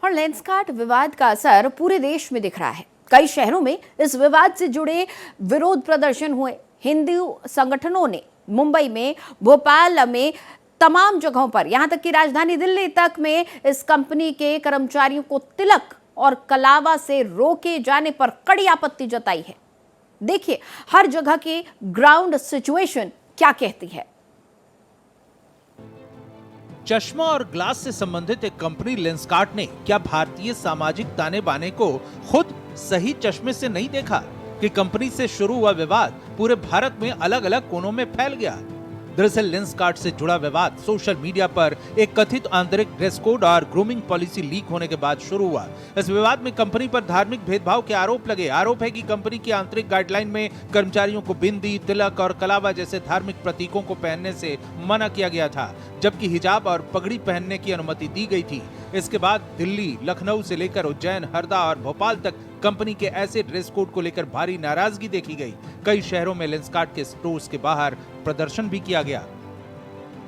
और लेंसकार्ट विवाद का असर पूरे देश में दिख रहा है। कई शहरों में इस विवाद से जुड़े विरोध प्रदर्शन हुए। हिंदू संगठनों ने मुंबई में, भोपाल में, तमाम जगहों पर, यहां तक कि राजधानी दिल्ली तक में इस कंपनी के कर्मचारियों को तिलक और कलावा से रोके जाने पर कड़ी आपत्ति जताई है। देखिए हर जगह की ग्राउंड सिचुएशन क्या कहती है। चश्मा और ग्लास से संबंधित एक कंपनी लेंसकार्ट ने क्या भारतीय सामाजिक ताने बाने को खुद सही चश्मे से नहीं देखा कि कंपनी से शुरू हुआ विवाद पूरे भारत में अलग अलग कोनों में फैल गया। दरअसल लेंसकार्ट से जुड़ा विवाद सोशल मीडिया पर एक कथित आंतरिक ड्रेस कोड और ग्रूमिंग पॉलिसी लीक होने के बाद शुरू हुआ। इस विवाद में कंपनी पर धार्मिक भेदभाव के आरोप लगे। आरोप है कि कंपनी की आंतरिक गाइडलाइन में कर्मचारियों को बिंदी, तिलक और कलावा जैसे धार्मिक प्रतीकों को पहनने से मना किया गया था, जबकि हिजाब और पगड़ी पहनने की अनुमति दी गई थी। इसके बाद दिल्ली, लखनऊ से लेकर उज्जैन, हरदा और भोपाल तक कंपनी के ऐसे ड्रेस कोड को लेकर भारी नाराजगी देखी गई। कई शहरों में लेंसकार्ट के स्टोर्स के बाहर प्रदर्शन भी किया गया।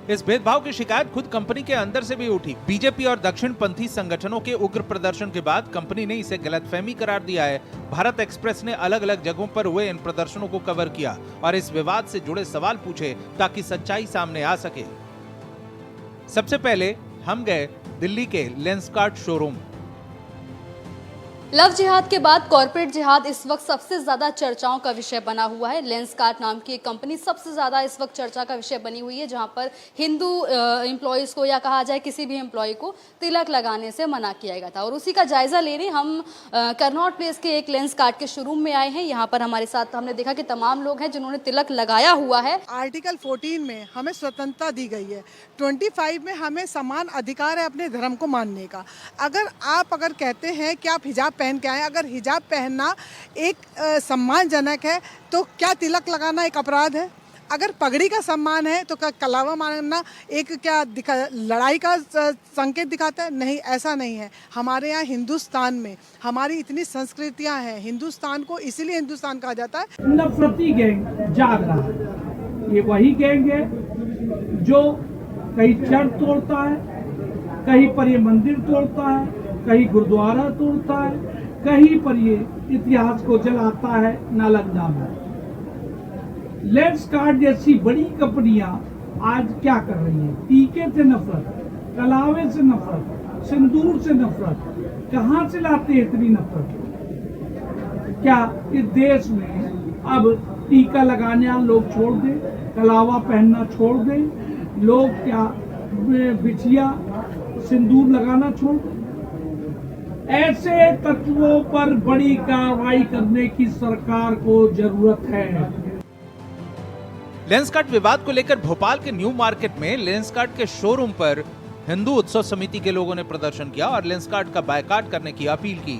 इस भेदभाव की शिकायत खुद कंपनी के अंदर से भी उठी। बीजेपी और दक्षिणपंथी संगठनों के उग्र प्रदर्शन के बाद कंपनी ने इसे गलतफहमी करार दिया है। भारत एक्सप्रेस ने अलग अलग जगहों पर हुए इन प्रदर्शनों को कवर किया और इस विवाद से जुड़े सवाल पूछे ताकि सच्चाई सामने आ सके। सबसे पहले हम गए दिल्ली के लेंसकार्ट शोरूम। लव जिहाद के बाद कॉर्पोरेट जिहाद इस वक्त सबसे ज्यादा चर्चाओं का विषय बना हुआ है। लेंसकार्ट नाम की एक कंपनी सबसे ज्यादा इस वक्त चर्चा का विषय बनी हुई है, जहां पर हिंदू एम्प्लॉयज़ को, या कहा जाए किसी भी एम्प्लॉय को, तिलक लगाने से मना किया गया था। और उसी का जायजा लेने हम करनॉट प्लेस के एक लेंसकार्ट के शोरूम में आए हैं। यहाँ पर हमारे साथ हमने देखा कि तमाम लोग हैं जिन्होंने तिलक लगाया हुआ है। आर्टिकल 14 में हमें स्वतंत्रता दी गई है, 25 में हमें समान अधिकार है अपने धर्म को मानने का। अगर कहते हैं कि आप हिजाब पहन के आए, अगर हिजाब पहनना एक सम्मानजनक है तो क्या तिलक लगाना एक अपराध है? अगर पगड़ी का सम्मान है तो क्या कलावा मानना एक लड़ाई का संकेत दिखाता है? नहीं, ऐसा नहीं है। हमारे यहाँ हिंदुस्तान में हमारी इतनी संस्कृतियाँ हैं। हिंदुस्तान को इसीलिए हिंदुस्तान कहा जाता है। नफरती गैंग जाग रहा है। ये वही गैंग है जो कहीं चर्च तोड़ता है, कहीं पर ये मंदिर तोड़ता है, कहीं गुरुद्वारा तोड़ता है, कहीं पर ये इतिहास को जलाता है नालंदा में। लेंसकार्ट जैसी बड़ी कंपनियां आज क्या कर रही हैं? टीके से नफरत, कलावे से नफरत, सिंदूर से नफरत। कहां से लाते हैं इतनी नफरत? क्या इस देश में अब टीका लगाना लोग छोड़ दें, कलावा पहनना छोड़ दें, लोग क्या बिछिया सिंदूर लगाना छोड़ दें? ऐसे तत्वों पर बड़ी कार्रवाई करने की सरकार को जरूरत है। लेंसकार्ट विवाद को लेकर भोपाल के न्यू मार्केट में लेंसकार्ट के शोरूम पर हिंदू उत्सव समिति के लोगों ने प्रदर्शन किया और लेंसकार्ट का बायकॉट करने की अपील की।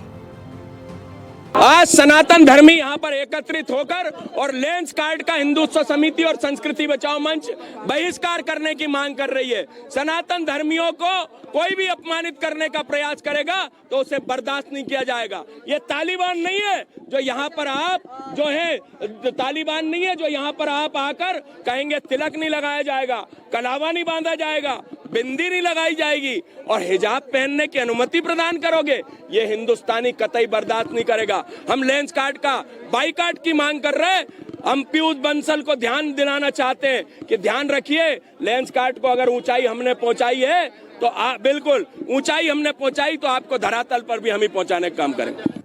आज सनातन धर्मी यहाँ पर एकत्रित होकर और लेंसकार्ट का हिंदुत्व समिति और संस्कृति बचाओ मंच बहिष्कार करने की मांग कर रही है। सनातन धर्मियों को कोई भी अपमानित करने का प्रयास करेगा तो उसे बर्दाश्त नहीं किया जाएगा। ये तालिबान नहीं है जो यहाँ पर आप जो है, तालिबान नहीं है जो यहाँ पर आप आकर कहेंगे तिलक नहीं लगाया जाएगा, कलावा नहीं बांधा जाएगा, बिंदी नहीं लगाई जाएगी और हिजाब पहनने की अनुमति प्रदान करोगे। ये हिंदुस्तानी कतई बर्दाश्त नहीं करेगा। हम लेंसकार्ट का बाइकॉट की मांग कर रहे हैं। हम पीयूष बंसल को ध्यान दिलाना चाहते हैं कि ध्यान रखिए, लेंसकार्ट को अगर ऊंचाई हमने पहुंचाई है तो बिल्कुल ऊंचाई हमने पहुंचाई तो आपको धरातल पर भी हम ही पहुंचाने का काम करेंगे।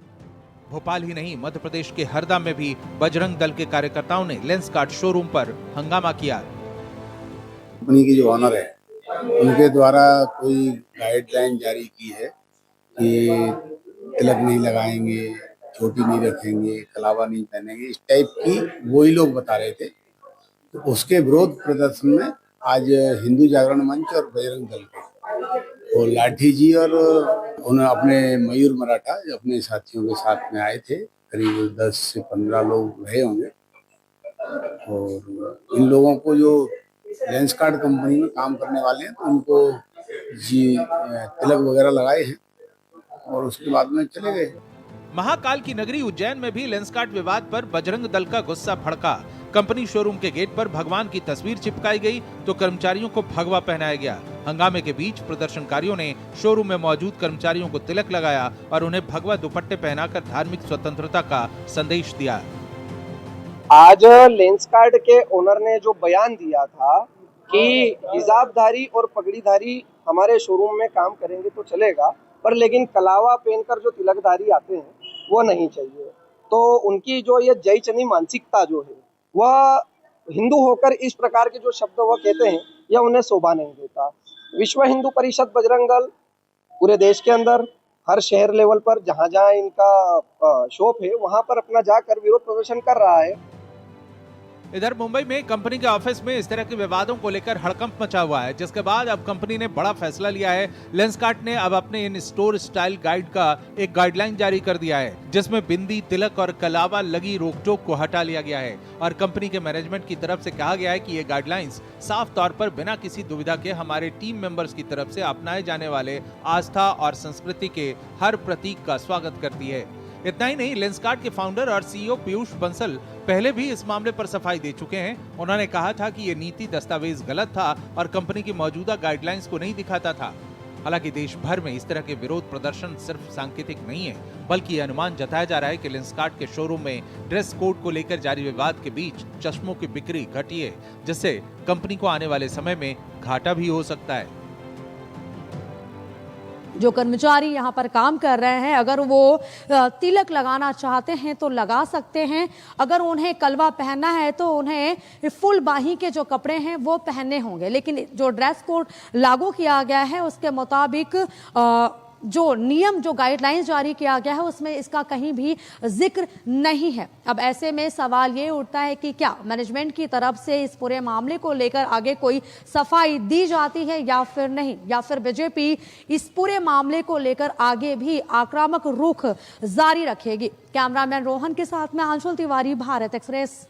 भोपाल ही नहीं, मध्य प्रदेश के हरदा में भी बजरंग दल के कार्यकर्ताओं ने लेंसकार्ट शोरूम पर हंगामा किया। कंपनी की जो ऑनर है उनके द्वारा कोई गाइडलाइन जारी की है कि तिलक नहीं लगाएंगे, चोटी नहीं रखेंगे, कलावा नहीं पहनेंगे, इस टाइप की वही लोग बता रहे थे। तो उसके विरोध प्रदर्शन में आज हिंदू जागरण मंच और बजरंग दल के और लाठी जी और उन्हें अपने मयूर मराठा अपने साथियों के साथ में आए थे। करीब 10 से 15 लोग रहे होंगे और इन लोगों को जो लेंसकार्ट कंपनी में काम करने वाले हैं तो उनको जी तिलक वगैरह लगाए हैं और उसके बाद में चले गए। महाकाल की नगरी उज्जैन में भी लेंसकार्ट विवाद पर बजरंग दल का गुस्सा भड़का। कंपनी शोरूम के गेट पर भगवान की तस्वीर चिपकाई गई तो कर्मचारियों को भगवा पहनाया गया। हंगामे के बीच प्रदर्शनकारियों ने शोरूम में मौजूद कर्मचारियों को तिलक लगाया और उन्हें भगवा दुपट्टे पहनाकर धार्मिक स्वतंत्रता का संदेश दिया। आज लेंसकार्ट के ओनर ने जो बयान दिया था कि हिजाबधारी और पगड़ीधारी हमारे शोरूम में काम करेंगे तो चलेगा, पर लेकिन कलावा पहनकर जो तिलकधारी आते हैं वो नहीं चाहिए। तो उनकी जो ये जय चनी मानसिकता जो है वह हिंदू होकर इस प्रकार के जो शब्द वह कहते हैं यह उन्हें शोभा नहीं देता। विश्व हिंदू परिषद बजरंग दल पूरे देश के अंदर हर शहर लेवल पर जहां जहां इनका शॉप है वहां पर अपना जाकर विरोध प्रदर्शन कर रहा है। इधर मुंबई में कंपनी के ऑफिस में इस तरह के विवादों को लेकर हड़कंप मचा हुआ है, जिसके बाद अब कंपनी ने बड़ा फैसला लिया है। लेंसकार्ट ने अब अपने इन स्टोर स्टाइल गाइड का एक गाइडलाइन जारी कर दिया है, जिसमें बिंदी, तिलक और कलावा लगी रोक-टोक को हटा लिया गया है और कंपनी के मैनेजमेंट की तरफ से कहा गया है कि ये गाइडलाइंस साफ तौर पर बिना किसी दुविधा के हमारे टीम मेंबर्स की तरफ से अपनाए जाने वाले आस्था और संस्कृति के हर प्रतीक का स्वागत करती है। इतना ही नहीं, लेंसकार्ट के फाउंडर और सीईओ पीयूष बंसल पहले भी इस मामले पर सफाई दे चुके हैं। उन्होंने कहा था कि ये नीति दस्तावेज गलत था और कंपनी की मौजूदा गाइडलाइंस को नहीं दिखाता था। हालांकि देश भर में इस तरह के विरोध प्रदर्शन सिर्फ सांकेतिक नहीं है, बल्कि ये अनुमान जताया जा रहा है कि लेंसकार्ट के शोरूम में ड्रेस कोड को लेकर जारी विवाद के बीच चश्मों की बिक्री घटी है, जिससे कंपनी को आने वाले समय में घाटा भी हो सकता है। जो कर्मचारी यहाँ पर काम कर रहे हैं, अगर वो तिलक लगाना चाहते हैं तो लगा सकते हैं। अगर उन्हें कलवा पहनना है तो उन्हें फुल बाही के जो कपड़े हैं वो पहनने होंगे। लेकिन जो ड्रेस कोड लागू किया गया है उसके मुताबिक जो नियम, जो गाइडलाइंस जारी किया गया है उसमें इसका कहीं भी जिक्र नहीं है। अब ऐसे में सवाल ये उठता है कि क्या मैनेजमेंट की तरफ से इस पूरे मामले को लेकर आगे कोई सफाई दी जाती है या फिर नहीं, या फिर बीजेपी इस पूरे मामले को लेकर आगे भी आक्रामक रुख जारी रखेगी। कैमरामैन रोहन के साथ में अंशुल तिवारी, भारत एक्सप्रेस।